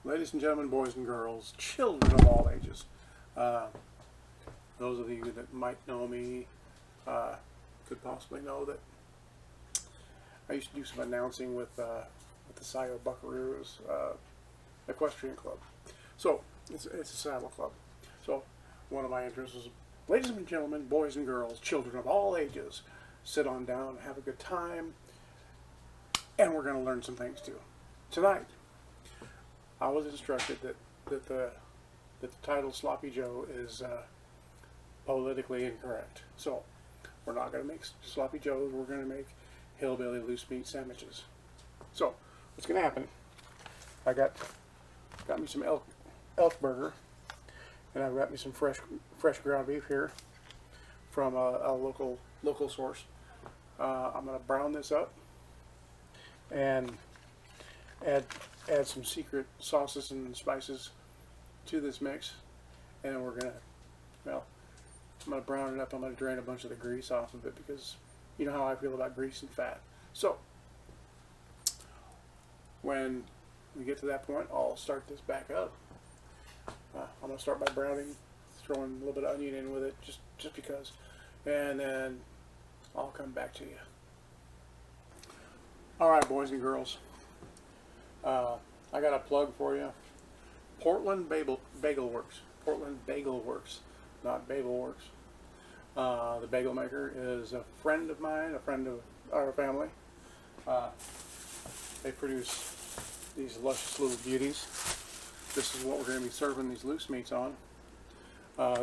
ladies and gentlemen, boys and girls, children of all ages. Those of you that might know me could possibly know that I used to do some announcing with the Scio Buckaroos Equestrian Club. So it's a saddle club. So one of my interests was, ladies and gentlemen, boys and girls, children of all ages, sit on down, have a good time, and we're going to learn some things too. Tonight, I was instructed that the title Sloppy Joe is politically incorrect. So we're not going to make Sloppy Joes. We're going to make Hillbilly loose meat sandwiches. So what's going to happen? I got me some elk burger, and I've got me some fresh ground beef here from a local source. I'm going to brown this up and add some secret sauces and spices to this mix, and we're gonna, well, I'm gonna brown it up. I'm gonna drain a bunch of the grease off of it because you know how I feel about grease and fat. So when we get to that point, I'll start this back up. I'm gonna start by browning, throwing a little bit of onion in with it, just because, and then I'll come back to you. All right, boys and girls. I got a plug for you. Portland Bagel Works. Portland Bagel Works, not Bagel Works. The bagel maker is a friend of mine, a friend of our family. They produce these luscious little beauties. This is what we're going to be serving these loose meats on.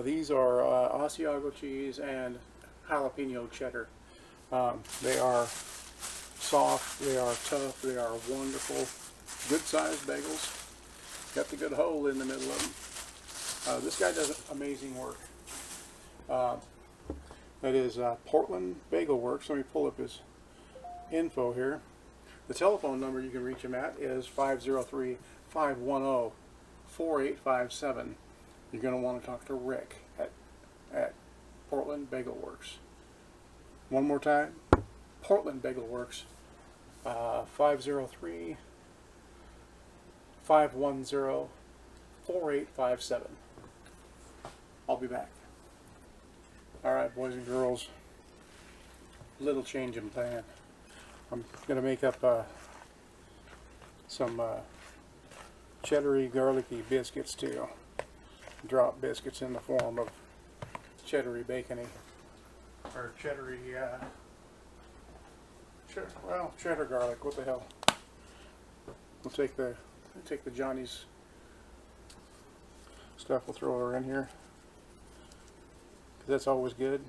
These are Asiago cheese and jalapeno cheddar. They are soft, they are tough, they are wonderful, good-sized bagels. Got the good hole in the middle of them. This guy does amazing work. That is Portland Bagel Works. Let me pull up his info here. The telephone number you can reach him at is 503-510-4857. You're going to want to talk to Rick at Portland Bagel Works. One more time, Portland Bagel Works, 503-510-4857. I'll be back. All right, boys and girls, little change in plan. I'm going to make up some cheddary, garlicky biscuits too. Drop biscuits in the form of cheddary bacony, or cheddary, cheddar garlic. What the hell? We'll take the Johnny's stuff. We'll throw her in here because that's always good.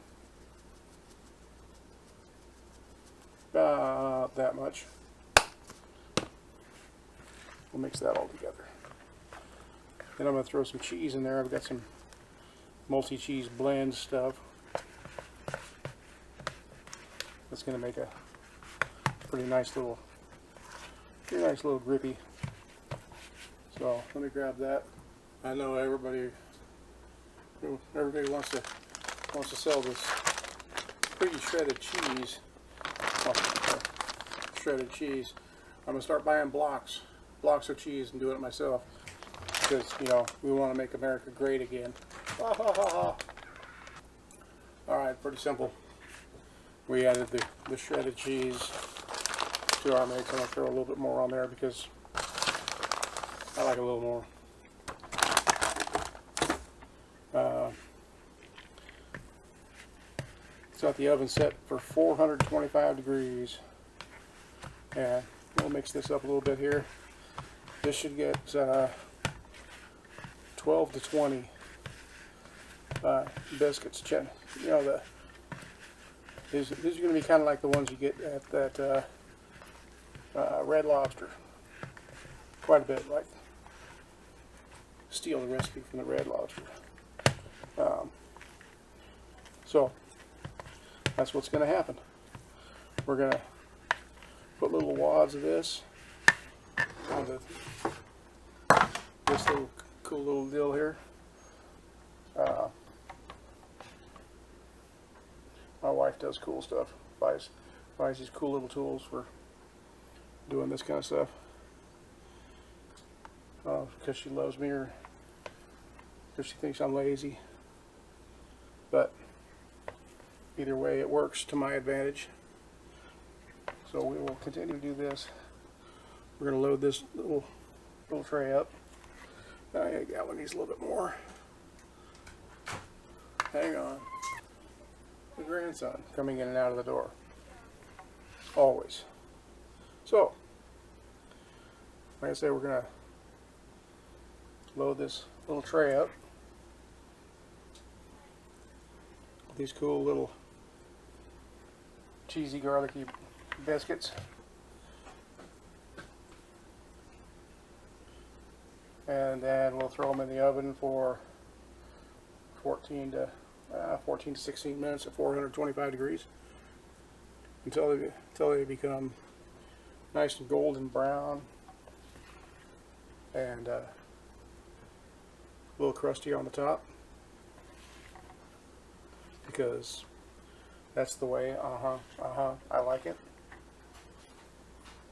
About that much. We'll mix that all together. Then I'm going to throw some cheese in there. I've got some multi-cheese blend stuff. That's going to make a pretty nice little grippy. So let me grab that. I know everybody wants to sell this pretty shredded cheese. Shredded cheese. I'm going to start buying blocks of cheese and doing it myself because, you know, we want to make America great again. Alright, pretty simple. We added the shredded cheese to our mix. I'm going to throw a little bit more on there because I like a little more. It's got the oven set for 425 degrees. And we'll mix this up a little bit here. This should get 12 to 20 biscuits. You know, these are going to be kind of like the ones you get at that Red Lobster. Quite a bit, like steal the recipe from the Red Lobster. So that's what's going to happen. We're going to put little wads of this onto this little cool little deal here. My wife does cool stuff. Buys these cool little tools for doing this kind of stuff. because she loves me or because she thinks I'm lazy. But either way, it works to my advantage. So we will continue to do this. We're going to load this little tray up. That one needs a little bit more. Hang on. The grandson coming in and out of the door. Always. So, like I say, we're going to load this little tray up. These cool little cheesy garlicky biscuits. And then we'll throw them in the oven for 14 to 16 minutes at 425 degrees until they become nice and golden brown and a little crusty on the top, because that's the way I like it.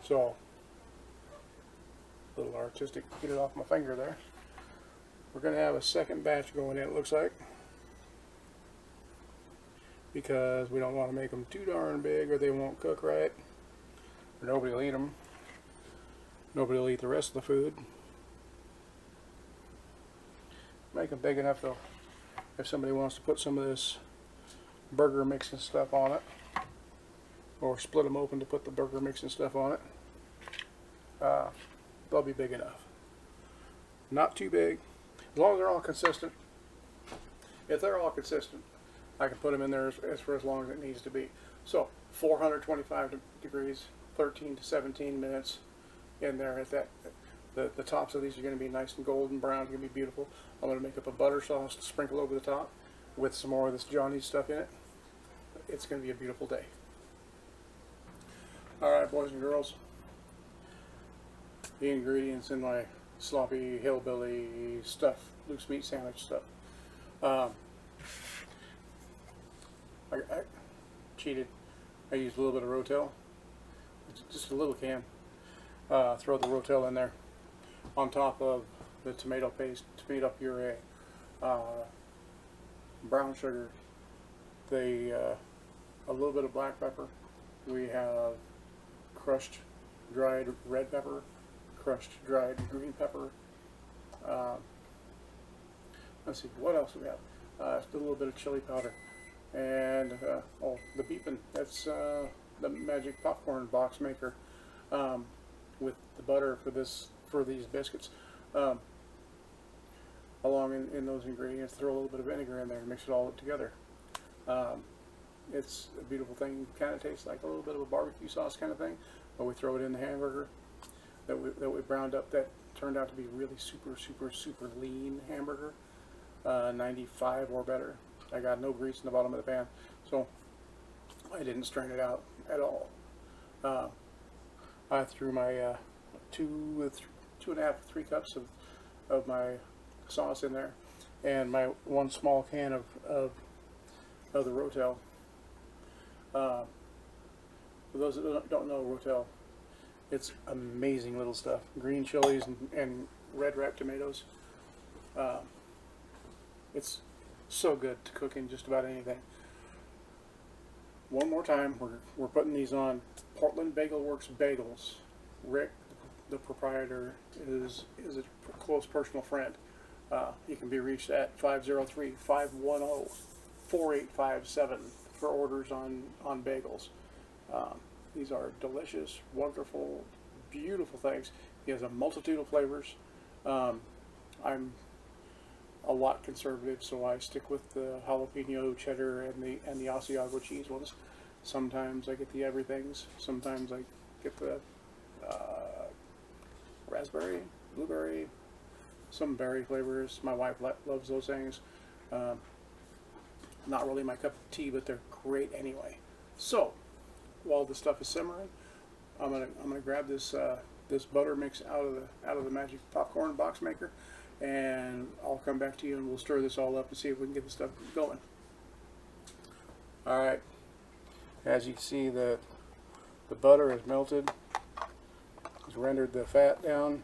So, a little artistic, get it off my finger there. We're going to have a second batch going in, it looks like, because we don't want to make them too darn big or they won't cook right, or nobody will eat them. Nobody will eat the rest of the food. Make them big enough though, if somebody wants to put some of this burger mix and stuff on it, or split them open to put the burger mix and stuff on it. They'll be big enough. Not too big, as long as they're all consistent. If they're all consistent, I can put them in there for as long as it needs to be. So 425 degrees, 13 to 17 minutes in there at that. The tops of these are going to be nice and golden brown. It's going to be beautiful. I'm going to make up a butter sauce to sprinkle over the top with some more of this Johnny's stuff in it. It's going to be a beautiful day. Alright, boys and girls. The ingredients in my sloppy hillbilly stuff, loose meat sandwich stuff. I cheated. I used a little bit of Rotel, just a little can. Throw the Rotel in there on top of the tomato paste, tomato puree, brown sugar, a little bit of black pepper. We have crushed dried red pepper, crushed dried green pepper. Let's see, what else do we have? Just a little bit of chili powder. And, oh, the beepin', that's the magic popcorn box maker with the butter for these biscuits. Along in those ingredients, throw a little bit of vinegar in there and mix it all together. It's a beautiful thing. Kind of tastes like a little bit of a barbecue sauce kind of thing, but we throw it in the hamburger that we browned up. That turned out to be really super lean hamburger, 95 or better. I got no grease in the bottom of the pan, so I didn't strain it out at all. I threw my 2.5, 3 cups of my sauce in there, and my 1 small can of the Rotel. For those that don't know Rotel, it's amazing little stuff. Green chilies and red wrapped tomatoes. It's so good to cook in just about anything. One more time, we're putting these on Portland Bagel Works bagels. Rick, the proprietor, is a close personal friend. He can be reached at 503-510-4857 for orders on bagels. These are delicious, wonderful, beautiful things. He has a multitude of flavors. I'm a lot conservative, so I stick with the jalapeno, cheddar, and the Asiago cheese ones. Sometimes I get the everythings. Sometimes I get the raspberry, blueberry, some berry flavors. My wife loves those things. Not really my cup of tea, but they're great anyway. So while the stuff is simmering, I'm gonna grab this this butter mix out of the magic popcorn box maker, and I'll come back to you and we'll stir this all up and see if we can get the stuff going. Alright, as you can see, the butter is melted. It's rendered the fat down.